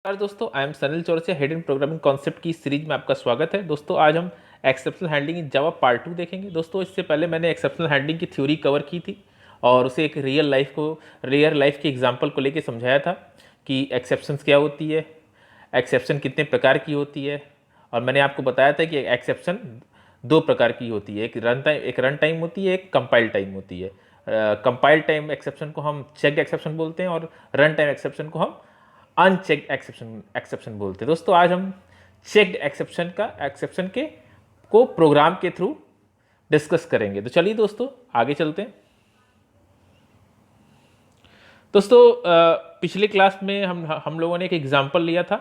नमस्कार दोस्तों, I am Sanil Chaurasia, head in programming concept की सीरीज में आपका स्वागत है। दोस्तों आज हम exceptional handling in Java part 2 देखेंगे। दोस्तों इससे पहले मैंने एक्सेप्शनल हैंडलिंग की थ्योरी कवर की थी और उसे एक रियल लाइफ के एग्जांपल को लेके समझाया था कि एक्सेप्शंस क्या होती है, एक्सेप्शन कितने प्रकार की होती है। और मैंने आपको बताया था कि एक्सेप्शन दो प्रकार की होती है, एक रन टाइम होती है, एक कंपाइल टाइम होती है। कंपाइल टाइम एक्सेप्शन को हम चेक्ड एक्सेप्शन बोलते हैं और रन टाइम एक्सेप्शन को हम अनचेक्ड एक्सेप्शन बोलते हैं। दोस्तों आज हम चेक्ड एक्सेप्शन के को प्रोग्राम के थ्रू डिस्कस करेंगे। तो चलिए दोस्तों आगे चलते हैं। दोस्तों पिछले क्लास में हम लोगों ने एक एग्जांपल लिया था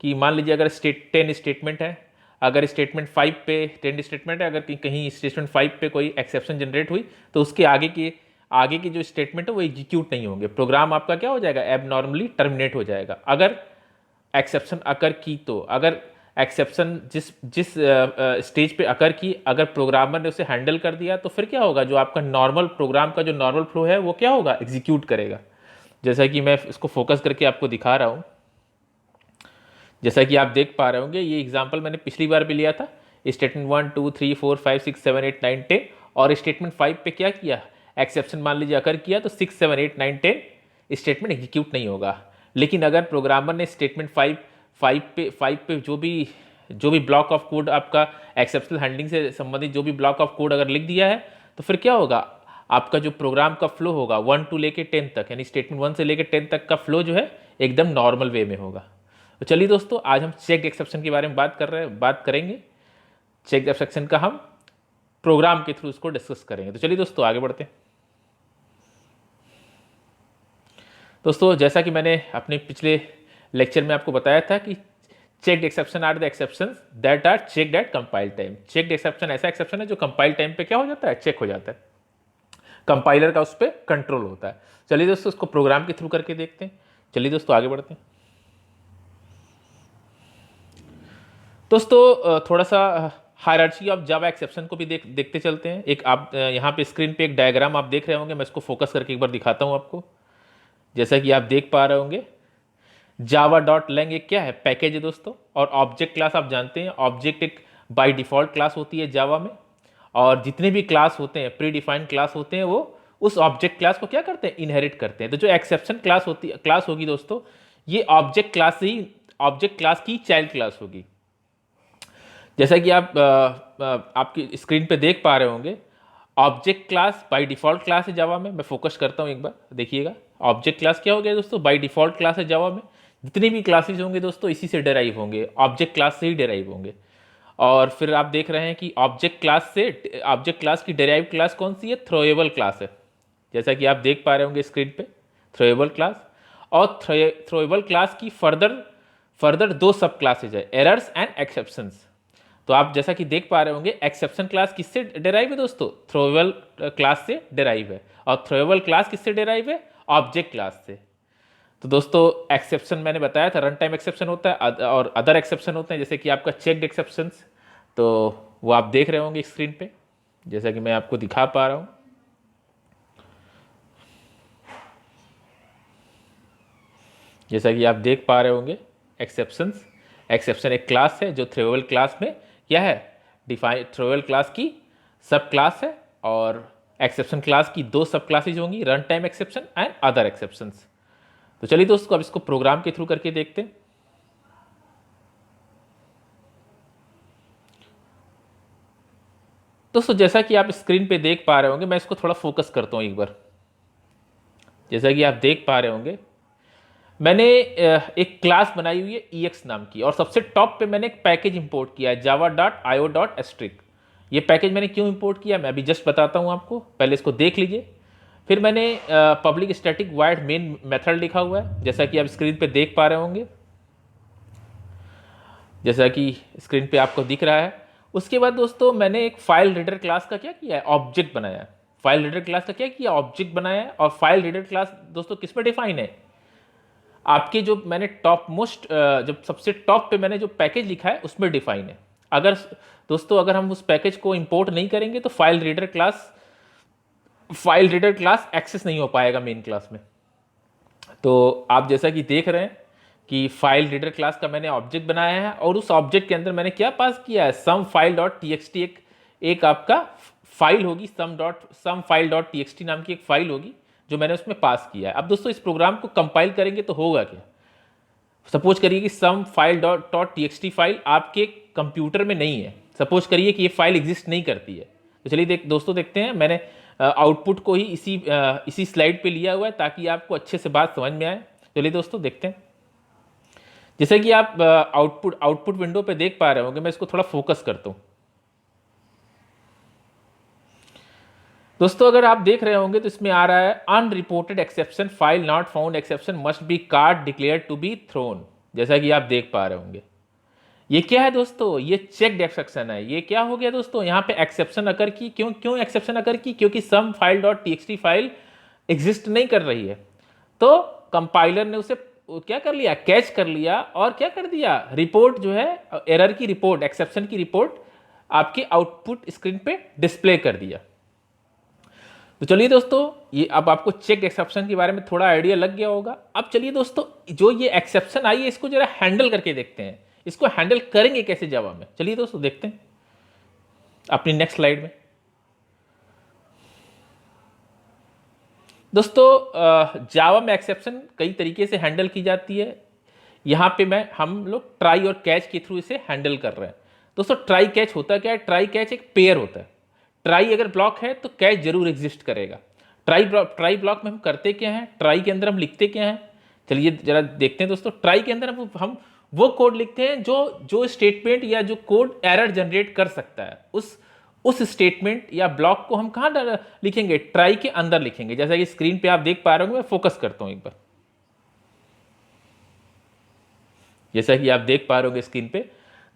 कि मान लीजिए अगर 10 स्टेटमेंट है, अगर स्टेटमेंट 5 पे 10 स्टेटमेंट है, अगर कहीं स्टेटमेंट 5 पे कोई एक्सेप्शन जनरेट हुई तो उसके आगे की जो स्टेटमेंट है वो एग्जीक्यूट नहीं होंगे। प्रोग्राम आपका क्या हो जाएगा, एब नॉर्मली टर्मिनेट हो जाएगा अगर एक्सेप्शन अकर की। तो अगर एक्सेप्शन जिस जिस स्टेज पे अकर की, अगर प्रोग्रामर ने उसे हैंडल कर दिया तो फिर क्या होगा, जो आपका नॉर्मल प्रोग्राम का जो नॉर्मल फ्लो है वो क्या होगा, एग्जीक्यूट करेगा। जैसा कि मैं इसको फोकस करके आपको दिखा रहा हूँ, जैसा कि आप देख पा रहे होंगे, ये एग्जांपल मैंने पिछली बार भी लिया था। स्टेटमेंट 1 2 3 4 5 6 7 8 9 10 और स्टेटमेंट 5 पे क्या किया, एक्सेप्शन मान लीजिए अकर किया तो 6 7 8 9 10 स्टेटमेंट एग्जीक्यूट नहीं होगा। लेकिन अगर प्रोग्रामर ने स्टेटमेंट 5 पे जो भी ब्लॉक ऑफ कोड आपका एक्सेप्शनल हैंडलिंग से संबंधित जो भी ब्लॉक ऑफ कोड अगर लिख दिया है तो फिर क्या होगा, आपका जो प्रोग्राम का फ्लो होगा 1 टू लेके 10 तक, यानी स्टेटमेंट 1 से लेके 10 तक का फ्लो जो है एकदम नॉर्मल वे में होगा। तो चलिए दोस्तों आज हम चेक्ड एक्सेप्शन के बारे में बात करेंगे। चेक्ड एक्सेप्शन का हम प्रोग्राम के थ्रू उसको डिस्कस करेंगे। तो चलिए दोस्तों आगे बढ़ते हैं। दोस्तों जैसा कि मैंने अपने पिछले लेक्चर में आपको बताया था कि checked exception are the exceptions that are checked at compile time. Checked exception ऐसा एक्सेप्शन है जो कंपाइल टाइम पे क्या हो जाता है, चेक हो जाता है, कंपाइलर का उस पर कंट्रोल होता है। चलिए दोस्तों उसको प्रोग्राम के थ्रू करके देखते हैं। चलिए दोस्तों आगे बढ़ते हैं। दोस्तों थोड़ा सा हायरार्ची ऑफ जावा एक्सेप्शन को भी देखते चलते हैं। एक आप यहाँ पे स्क्रीन पे एक डायग्राम आप देख रहे होंगे, मैं इसको फोकस करके एक बार दिखाता हूँ आपको। जैसा कि आप देख पा रहे होंगे, जावा डॉट लैंग एक क्या है, पैकेज है दोस्तों। और ऑब्जेक्ट क्लास आप जानते हैं, ऑब्जेक्ट एक बाय डिफॉल्ट क्लास होती है जावा में। और जितने भी क्लास होते हैं, प्री डिफाइंड क्लास होते हैं, वो उस ऑब्जेक्ट क्लास को क्या करते हैं, इनहेरिट करते हैं। तो जो एक्सेप्शन क्लास होगी दोस्तों, ये ऑब्जेक्ट क्लास की चाइल्ड क्लास होगी। जैसा कि आप आपकी स्क्रीन पे देख पा रहे होंगे, object class by default class है जावा में। मैं फोकस करता हूँ एक बार, देखिएगा ऑब्जेक्ट क्लास क्या हो गया दोस्तों, बाय डिफॉल्ट क्लास है जावा में। जितने भी क्लासेस होंगे दोस्तों इसी से डेराइव होंगे, ऑब्जेक्ट क्लास से ही डेराइव होंगे। और फिर आप देख रहे हैं कि ऑब्जेक्ट क्लास की डेराइव क्लास कौन सी है, थ्रोएबल क्लास है। जैसा कि आप देख पा रहे होंगे स्क्रीन पे, थ्रोएबल क्लास। और थ्रोएबल क्लास की फर्दर दो सब क्लासेज है, एरर्स एंड एक्सेप्शंस। तो आप जैसा कि देख पा रहे होंगे, एक्सेप्शन क्लास किससे डेराइव है दोस्तों, थ्रोएबल क्लास से डेराइव है। और थ्रोएबल क्लास किससे डेराइव है, ऑब्जेक्ट क्लास से। तो दोस्तों एक्सेप्शन मैंने बताया था, रन टाइम एक्सेप्शन होता है और अदर एक्सेप्शन होते हैं, जैसे कि आपका चेक्ड एक्सेप्शंस। तो वो आप देख रहे होंगे स्क्रीन पे, जैसा कि मैं आपको दिखा पा रहा हूँ। जैसा कि आप देख पा रहे होंगे, एक्सेप्शन एक क्लास है जो थ्रोएबल क्लास में क्या है, डिफाइन थ्रोएबल क्लास की सब क्लास है। और एक्सेप्शन क्लास की दो सब क्लासेज होंगी, run time exception and other exceptions. तो चलिए दोस्तों अब इसको प्रोग्राम के थ्रू करके देखते हैं। दोस्तों जैसा कि आप स्क्रीन पे देख पा रहे होंगे, मैं इसको थोड़ा फोकस करता हूं एक बार। जैसा कि आप देख पा रहे होंगे, मैंने एक क्लास बनाई हुई है EX नाम की, और सबसे टॉप पे मैंने एक पैकेज इंपोर्ट किया है, java.io.strict। ये पैकेज मैंने क्यों इंपोर्ट किया मैं अभी जस्ट बताता हूँ आपको, पहले इसको देख लीजिए। फिर मैंने public static wide main method लिखा हुआ है, जैसा कि आप स्क्रीन पे देख पा रहे होंगे, जैसा कि स्क्रीन पे आपको दिख रहा है। उसके बाद दोस्तों मैंने एक फाइल रीडर क्लास का क्या किया है, ऑब्जेक्ट बनाया है। फाइल रीडर क्लास का क्या किया, ऑब्जेक्ट बनाया है। और फाइल रीडर क्लास दोस्तों किस पे डिफाइन है, आपके जो मैंने टॉप मोस्ट जब सबसे टॉप पे मैंने जो पैकेज लिखा है उसमें डिफाइन है। अगर हम उस पैकेज को इंपोर्ट नहीं करेंगे तो फाइल रीडर क्लास एक्सेस नहीं हो पाएगा मेन क्लास में। तो आप जैसा कि देख रहे हैं कि फाइल रीडर क्लास का मैंने ऑब्जेक्ट बनाया है और उस ऑब्जेक्ट के अंदर मैंने क्या पास किया है, सम फाइल डॉट टीएक्सटी, एक आपका फाइल होगी, सम फाइल डॉट टीएक्सटी नाम की एक फाइल होगी जो मैंने उसमें पास किया है। अब दोस्तों इस प्रोग्राम को कंपाइल करेंगे तो होगा क्या, सपोज करिए कि सम फाइल डॉट टीएक्सटी फाइल आपके कंप्यूटर में नहीं है, सपोज करिए कि ये फाइल एग्जिस्ट नहीं करती है। तो चलिए दोस्तों देखते हैं, मैंने आउटपुट को ही इसी स्लाइड पे लिया हुआ है ताकि आपको अच्छे से बात समझ में आए। चलिए दोस्तों देखते हैं। जैसे कि आप आउटपुट विंडो पे देख पा रहे होंगे, मैं इसको थोड़ा फोकस करता हूँ। दोस्तों अगर आप देख रहे होंगे तो इसमें आ रहा है unreported exception, file not found exception must be caught declare to be thrown. जैसा कि आप देख पा रहे होंगे, ये क्या है दोस्तों, ये चेक्ड एक्सेप्शन है। ये क्या हो गया दोस्तों, यहाँ पे एक्सेप्शन अकर की, क्यों एक्सेप्शन अकर की, क्योंकि some file dot TXT file exist नहीं कर रही है। तो कंपाइलर ने उसे क्या कर लिया, कैच कर लिया और क्या कर दिया, रिपोर्ट जो है एरर की रिपोर्ट, एक्सेप्शन की रिपोर्ट आपके आउटपुट स्क्रीन पे डिस्प्ले कर दिया। तो चलिए दोस्तों, ये अब आपको चेक एक्सेप्शन के बारे में थोड़ा आइडिया लग गया होगा। अब चलिए दोस्तों, जो ये एक्सेप्शन आई है इसको जरा हैंडल करके देखते हैं, इसको हैंडल करेंगे कैसे जावा में। चलिए दोस्तों देखते हैं अपनी नेक्स्ट स्लाइड में। दोस्तों जावा में एक्सेप्शन कई तरीके से हैंडल की जाती है। यहाँ पे हम लोग ट्राई और कैच के थ्रू इसे हैंडल कर रहे हैं। दोस्तों ट्राई कैच होता क्या है, ट्राई कैच एक पेयर होता है। ट्राई अगर ब्लॉक है तो कैच जरूर एग्जिस्ट करेगा। ट्राई ब्लॉक में हम करते क्या है, ट्राई के अंदर हम लिखते क्या है, चलिए जरा देखते हैं दोस्तों। ट्राई के अंदर हम वो कोड लिखते हैं जो स्टेटमेंट या जो कोड एरर जनरेट कर सकता है, उस स्टेटमेंट या ब्लॉक को हम कहाँ लिखेंगे, ट्राई के अंदर लिखेंगे। जैसा कि स्क्रीन पे आप देख पा रहे होंगे, मैं फोकस करता हूं एक बार। जैसा कि आप देख पा रहे होंगे स्क्रीन पे,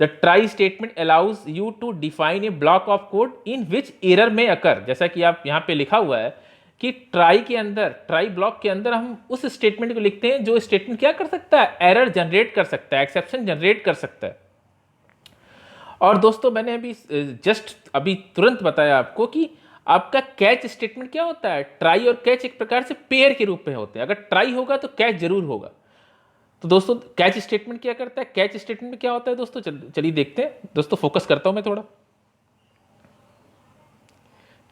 the try statement allows you to define a block of code in which error में अकर। जैसा कि आप यहाँ पे लिखा हुआ है कि ट्राई के अंदर, ट्राई ब्लॉक के अंदर हम उस स्टेटमेंट को लिखते हैं जो स्टेटमेंट क्या कर सकता है, एरर जनरेट कर सकता है, एक्सेप्शन जनरेट कर सकता है। और दोस्तों मैंने अभी तुरंत बताया आपको कि आपका कैच स्टेटमेंट क्या होता है, ट्राई और कैच एक प्रकार से पेयर के रूप में होते हैं। अगर ट्राई होगा तो कैच जरूर होगा। तो दोस्तों कैच स्टेटमेंट क्या करता है, कैच स्टेटमेंट में क्या होता है दोस्तों, चलिए देखते हैं। दोस्तों फोकस करता हूं मैं थोड़ा।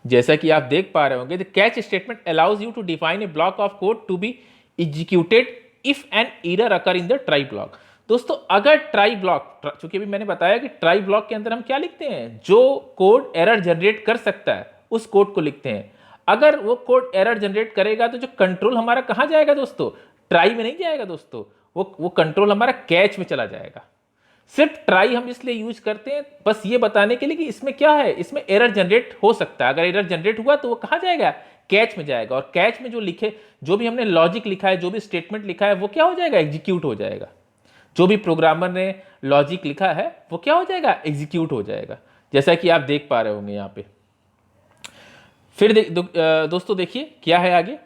जैसा कि आप देख पा रहे होंगे, the catch statement allows you to define a block of code to be executed if an error occur in the try block. दोस्तों अगर ट्राई ब्लॉक, चूंकि अभी मैंने बताया कि ट्राई ब्लॉक के अंदर हम क्या लिखते हैं, जो कोड एरर जनरेट कर सकता है उस कोड को लिखते हैं। अगर वो कोड एरर जनरेट करेगा तो जो कंट्रोल हमारा कहां जाएगा दोस्तों, ट्राई में नहीं जाएगा दोस्तों, वो कंट्रोल हमारा कैच में चला जाएगा। सिर्फ ट्राई हम इसलिए यूज करते हैं बस ये बताने के लिए कि इसमें क्या है, इसमें एरर जनरेट हो सकता है। अगर एरर जनरेट हुआ तो वो कहां जाएगा, कैच में जाएगा। और कैच में जो भी हमने लॉजिक लिखा है, जो भी स्टेटमेंट लिखा है, वो क्या हो जाएगा, एग्जीक्यूट हो जाएगा। जो भी प्रोग्रामर ने लॉजिक लिखा है वो क्या हो जाएगा, एग्जीक्यूट हो जाएगा। जैसा कि आप देख पा रहे होंगे यहाँ पे। फिर दोस्तों देखिए क्या है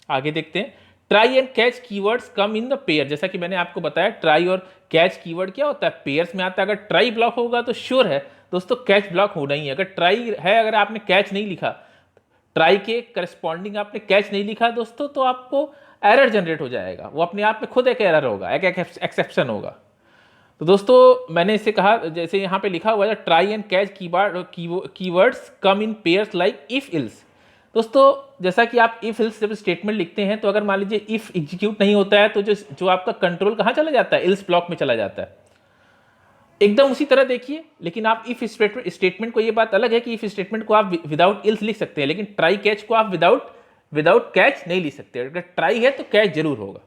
आगे देखते हैं। Try and catch keywords come in the pair. जैसा कि मैंने आपको बताया ट्राई और कैच कीवर्ड क्या होता है, पेयर्स में आता है। अगर ट्राई ब्लॉक होगा तो श्योर है दोस्तों कैच ब्लॉक होना ही है। अगर ट्राई है, अगर आपने कैच नहीं लिखा, ट्राई के करस्पॉन्डिंग आपने कैच नहीं लिखा दोस्तों, तो आपको एरर जनरेट हो जाएगा। वो अपने आप में खुद एक एरर होगा, एक एक्सेप्शन होगा। तो दोस्तों मैंने इसे कहा, जैसे यहाँ पे लिखा हुआ है try and catch keywords come in pairs like if ills. दोस्तों जैसा कि आप इफ इल्स जब स्टेटमेंट लिखते हैं तो अगर मान लीजिए इफ एग्जीक्यूट नहीं होता है तो जो आपका कंट्रोल कहाँ चला जाता है, इल्स ब्लॉक में चला जाता है। एकदम उसी तरह देखिए, लेकिन आप इफ स्टेटमेंट को, ये बात अलग है कि इफ स्टेटमेंट को आप विदाउट इल्स लिख सकते हैं, लेकिन ट्राई कैच को आप विदाउट कैच नहीं लिख सकते। अगर ट्राई है तो कैच जरूर होगा।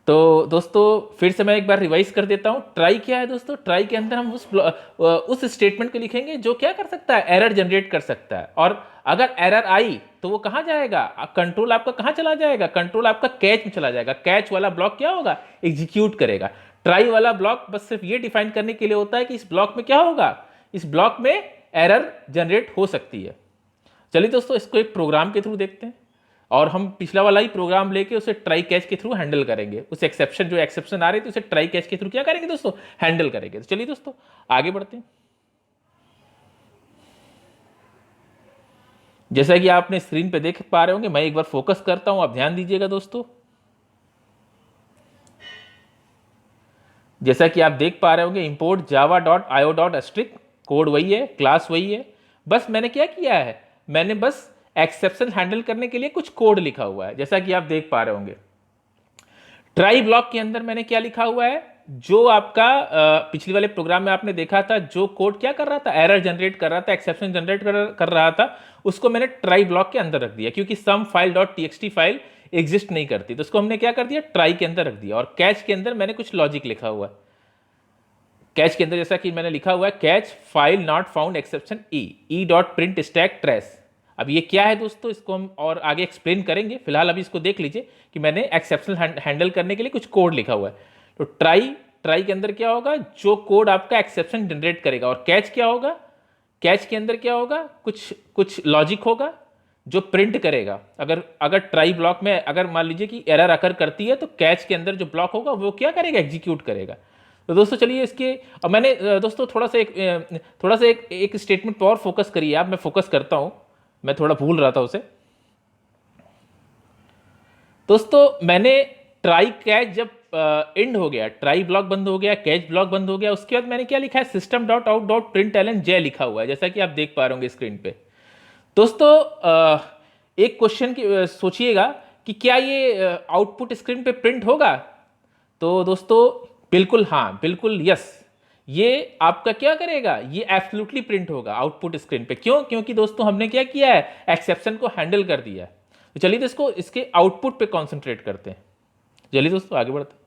तो दोस्तों फिर से मैं एक बार रिवाइज कर देता हूं। ट्राई क्या है दोस्तों, ट्राई के अंदर हम उस स्टेटमेंट को लिखेंगे जो क्या कर सकता है, एरर जनरेट कर सकता है। और अगर एरर आई तो वो कहां जाएगा, कंट्रोल आपका कहां चला जाएगा, कंट्रोल आपका कैच में चला जाएगा। कैच वाला ब्लॉक क्या होगा, एग्जीक्यूट करेगा। ट्राई वाला ब्लॉक बस सिर्फ ये डिफाइन करने के लिए होता है कि इस ब्लॉक में क्या होगा, इस ब्लॉक में एरर जनरेट हो सकती है। चलिए दोस्तों इसको एक प्रोग्राम के थ्रू देखते हैं, और हम पिछला वाला ही प्रोग्राम लेके उसे ट्राई कैच के थ्रू हैंडल करेंगे। उस जो एक्सेप्शन आ रही थी उसे ट्राई कैच के थ्रू क्या करेंगे दोस्तों, हैंडल करेंगे। तो चलिए दोस्तों आगे बढ़ते हैं। जैसा कि आपने स्क्रीन पे देख पा रहे होंगे, मैं एक बार फोकस करता हूं, आप ध्यान दीजिएगा दोस्तों। जैसा कि आप देख पा रहे होंगे import java.io.asterisk, कोड वही है, क्लास वही है, बस मैंने क्या किया है, मैंने बस एक्सेप्शन हैंडल करने के लिए कुछ कोड लिखा हुआ है। जैसा कि आप देख पा रहे होंगे ट्राई ब्लॉक के अंदर मैंने क्या लिखा हुआ है, जो आपका पिछले वाले प्रोग्राम में आपने देखा था, जो कोड क्या कर रहा था, एरर जनरेट कर रहा था, एक्सेप्शन जनरेट कर रहा था, उसको मैंने ट्राई ब्लॉक के अंदर रख दिया, क्योंकि some file dot TXT file exist नहीं करती, तो उसको हमने क्या कर दिया, ट्राई के अंदर रख दिया। और कैच के अंदर मैंने कुछ लॉजिक लिखा हुआ है। कैच के अंदर जैसा कि मैंने लिखा हुआ है, catch file not found exception E dot print stack trace. अब ये क्या है दोस्तों, इसको हम और आगे एक्सप्लेन करेंगे, फिलहाल अभी इसको देख लीजिए कि मैंने एक्सेप्शन हैंडल करने के लिए कुछ कोड लिखा हुआ है। तो ट्राई के अंदर क्या होगा, जो कोड आपका एक्सेप्शन जनरेट करेगा। और कैच क्या होगा, कैच के अंदर क्या होगा, कुछ लॉजिक होगा जो प्रिंट करेगा। अगर ट्राई ब्लॉक में अगर मान लीजिए कि एरर अकर करती है, तो कैच के अंदर जो ब्लॉक होगा वो क्या करेगा, एग्जीक्यूट करेगा। तो दोस्तों चलिए इसके, अब मैंने दोस्तों थोड़ा सा एक स्टेटमेंट पर और फोकस करिए आप, मैं फोकस करता हूं, मैं थोड़ा भूल रहा था उसे। दोस्तों मैंने ट्राई कैच जब एंड हो गया, ट्राई ब्लॉक बंद हो गया, कैच ब्लॉक बंद हो गया, उसके बाद मैंने क्या लिखा है, system dot out dot print Elon J लिखा हुआ है, जैसा कि आप देख पा रहे होंगे स्क्रीन पे। दोस्तों एक क्वेश्चन की सोचिएगा कि क्या ये आउटपुट स्क्रीन पे प्रिंट होगा। तो दोस्तों बिल्कुल हाँ, बिल्कुल यस, ये आपका क्या करेगा, ये एब्सोल्युटली प्रिंट होगा आउटपुट स्क्रीन पे। क्यों, क्योंकि दोस्तों हमने क्या किया है, एक्सेप्शन को हैंडल कर दिया है। तो चलिए इसको इसके आउटपुट पे कॉन्सेंट्रेट करते हैं। चलिए दोस्तों आगे बढ़ते हैं।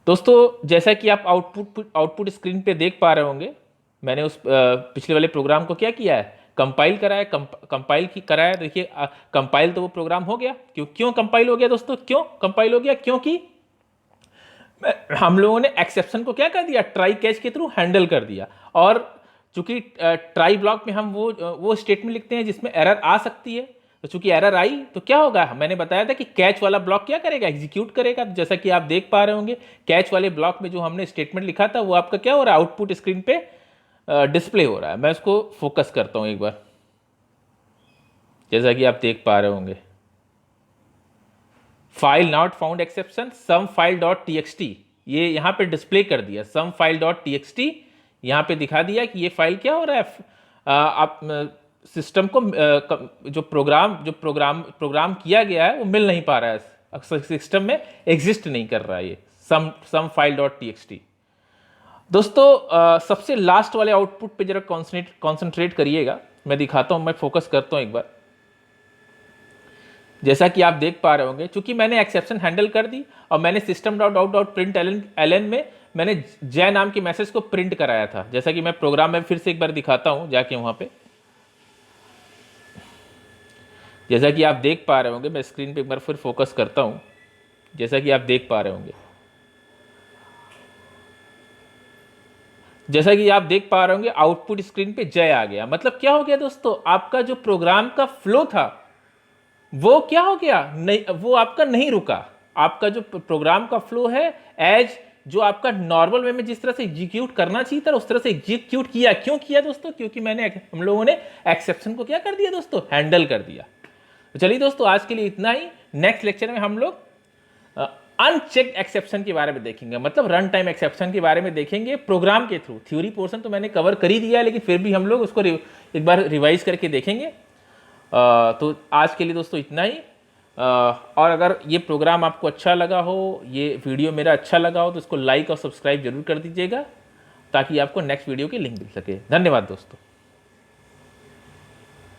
दोस्तों जैसा कि आप आउटपुट स्क्रीन पे देख पा रहे होंगे, मैंने उस पिछले वाले प्रोग्राम को क्या किया है, कंपाइल कराया, कराया। देखिए कंपाइल तो वो प्रोग्राम हो गया। क्यों कंपाइल हो गया दोस्तों, क्यों कंपाइल हो गया, क्योंकि हम लोगों ने एक्सेप्शन को क्या कर दिया, ट्राई कैच के थ्रू हैंडल कर दिया। और चूंकि ट्राई ब्लॉक में हम वो स्टेटमेंट लिखते हैं जिसमें एरर आ सकती है, तो चूंकि एरर आई तो क्या होगा, मैंने बताया था कि कैच वाला ब्लॉक क्या करेगा, एग्जीक्यूट करेगा। जैसा कि आप देख पा रहे होंगे कैच वाले ब्लॉक में जो हमने स्टेटमेंट लिखा था वो आपका क्या हो रहा है, आउटपुट स्क्रीन पे डिस्प्ले हो रहा है। मैं इसको फोकस करता हूं एक बार, जैसा कि आप देख पा रहे होंगे, file not found exception some file dot TXT, ये यहां पे डिस्प्ले कर दिया, सम फाइल डॉट टीएक्सटी यहां पे दिखा दिया कि ये फाइल क्या हो रहा है, आप सिस्टम को जो प्रोग्राम किया गया है वो मिल नहीं पा रहा है, अक्सर सिस्टम में एग्जिस्ट नहीं कर रहा है ये सम फाइल डॉट टीएक्सटी। दोस्तों सबसे लास्ट वाले आउटपुट पे जरा कॉन्सेंट्रेट करिएगा, मैं दिखाता हूं, मैं फोकस करता हूं एक बार। जैसा कि आप देख पा रहे होंगे, चूंकि मैंने एक्सेप्शन हैंडल कर दी और मैंने system dot out dot print एलन में मैंने जय नाम के मैसेज को प्रिंट कराया था। जैसा कि मैं प्रोग्राम में फिर से एक बार दिखाता हूं जाके वहां पे, जैसा कि आप देख पा रहे होंगे, मैं स्क्रीन पे एक बार फिर फोकस करता हूं, जैसा कि आप देख पा रहे होंगे, जैसा कि आप देख पा रहे होंगे आउटपुट स्क्रीन पे जय आ गया। मतलब क्या हो गया दोस्तों, आपका जो प्रोग्राम का फ्लो था वो क्या हो गया, नहीं, वो आपका नहीं रुका। आपका जो प्रोग्राम का फ्लो है एज जो आपका नॉर्मल वे में जिस तरह से एग्जीक्यूट करना चाहिए था उस तरह से एग्जीक्यूट किया। क्यों किया दोस्तों, क्योंकि हम लोगों ने एक्सेप्शन को क्या कर दिया दोस्तों, हैंडल कर दिया। तो चलिए दोस्तों आज के लिए इतना ही। नेक्स्ट लेक्चर में हम लोग अनचेक्ड एक्सेप्शन के बारे में देखेंगे, मतलब रन टाइम एक्सेप्शन के बारे में देखेंगे प्रोग्राम के थ्रू। थ्योरी पोर्शन तो मैंने कवर कर ही दिया है, लेकिन फिर भी हम लोग उसको एक बार रिवाइज करके देखेंगे। तो आज के लिए दोस्तों इतना ही। और अगर ये प्रोग्राम आपको अच्छा लगा हो, ये वीडियो मेरा अच्छा लगा हो, तो इसको लाइक और सब्सक्राइब जरूर कर दीजिएगा ताकि आपको नेक्स्ट वीडियो की लिंक मिल सके। धन्यवाद दोस्तों।